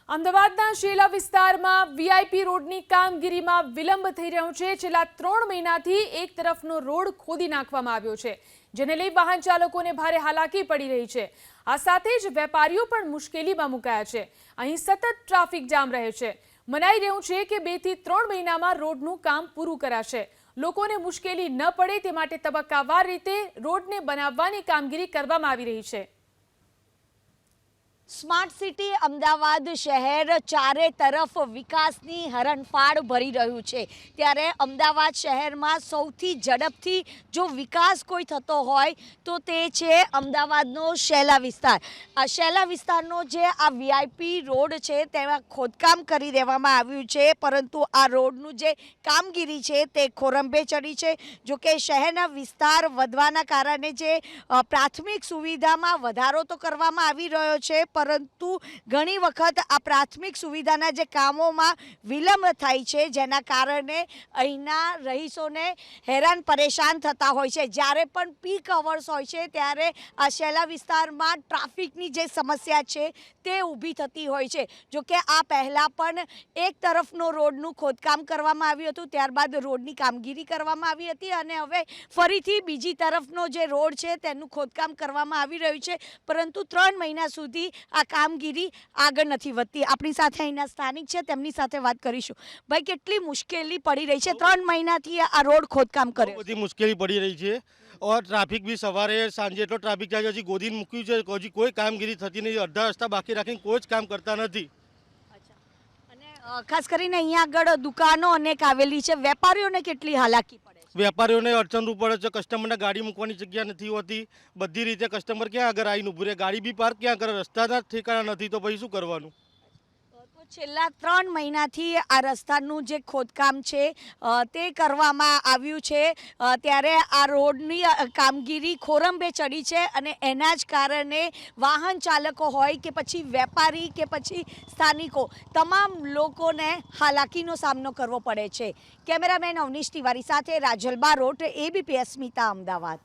અમદાવાદના શેલા વિસ્તારમાં વીઆઈપી રોડની કામગીરીમાં વિલંબ થઈ રહ્યો છે। છેલ્લા 3 મહિનાથી એક તરફનો રોડ ખોદી નાખવામાં આવ્યો છે, જેને લઈ વાહન ચાલકોને ભારે હાલાકી પડી રહી છે। આ સાથે જ વેપારીઓ પણ મુશ્કેલીમાં મુકાયા છે। અહીં સતત ટ્રાફિક જામ રહે છે। મનાઈ રહ્યું છે કે 2 થી 3 મહિનામાં રોડનું કામ પૂરું કરાશે। લોકોને મુશ્કેલી ન પડે તે માટે તબક્કાવાર રીતે રોડને બનાવવાની કામગીરી કરવામાં આવી રહી છે। સ્માર્ટ સિટી અમદાવાદ શહેર ચારે તરફ વિકાસની હરણફાળ ભરી રહ્યું છે, ત્યારે અમદાવાદ શહેરમાં સૌથી ઝડપથી જો વિકાસ કોઈ થતો હોય તો તે છે અમદાવાદનો શેલા વિસ્તાર। આ શેલા વિસ્તારનો જે આ વીઆઈપી રોડ છે તેમાં ખોદકામ કરી દેવામાં આવ્યું છે, પરંતુ આ રોડનું જે કામગીરી છે તે ખોરંભે ચડી છે। જો કે શહેરના વિસ્તાર વધવાના કારણે જે પ્રાથમિક સુવિધામાં વધારો તો કરવામાં આવી રહ્યો છે, પરંતુ ઘણી વખત આ પ્રાથમિક સુવિધાના જે કામોમાં વિલંબ થાય છે, જેના કારણે અહીંના રહીશોને હેરાન પરેશાન થતા હોય છે। જ્યારે પણ પીક અવર્સ હોય છે ત્યારે આ શેલા વિસ્તારમાં ટ્રાફિકની જે સમસ્યા છે તે ઊભી થતી હોય છે। જો કે આ પહેલાં પણ એક તરફનો રોડનું ખોદકામ કરવામાં આવ્યું હતું, ત્યારબાદ રોડની કામગીરી કરવામાં આવી હતી અને હવે ફરીથી બીજી તરફનો જે રોડ છે તેનું ખોદકામ કરવામાં આવી રહ્યું છે, પરંતુ 3 મહિના સુધી આ કામગીરી આગળ નથી વધતી। આપણી સાથે અહીંના સ્થાનિક છે, તેમની સાથે વાત કરીશું। ભાઈ, કેટલી મુશ્કેલી પડી રહી છે? 3 મહિનાથી આ રોડ ખોદકામ કરે, બધી મુશ્કેલી પડી રહી છે और ट्राफिक भी सवारे सांजे એટલો ટ્રાફિક છે। હજી ગોદીને મૂક્યું છે, હજી કોઈ કામગીરી થતી નથી। અડધા રસ્તા બાકી રાખીને કોઈ જ કામ કરતા નથી। અને ખાસ કરીને અહીંયા આગળ દુકાનો અનેક આવેલી છે, વેપારીઓને કેટલી હાલાકી પડે છે? વેપારીઓને અડચણરૂપ પડે છે। કસ્ટમરને ગાડી મૂકવાની જગ્યા નથી હોતી। બધી રીતે કસ્ટમર ક્યાં આગળ આવીને ઊભું રહે, ગાડી બી પાર્ક ક્યાં કરે, રસ્તાના ઠેકાણા નથી, તો પછી શું કરવાનું? તો છેલ્લા 3 મહિનાથી આ રસ્તાનું જે ખોદકામ છે તે કરવામાં આવ્યું છે, ત્યારે આ રોડની કામગીરી ખોરંભે ચડી છે અને એના જ કારણે વાહન ચાલકો હોય કે પછી વેપારી કે પછી સ્થાનિકો, તમામ લોકોને હાલાકીનો સામનો કરવો પડે છે। કેમેરામેન અવનીશ તિવારી સાથે રાજલ બારોટ, ABP અસ્મિતા, અમદાવાદ।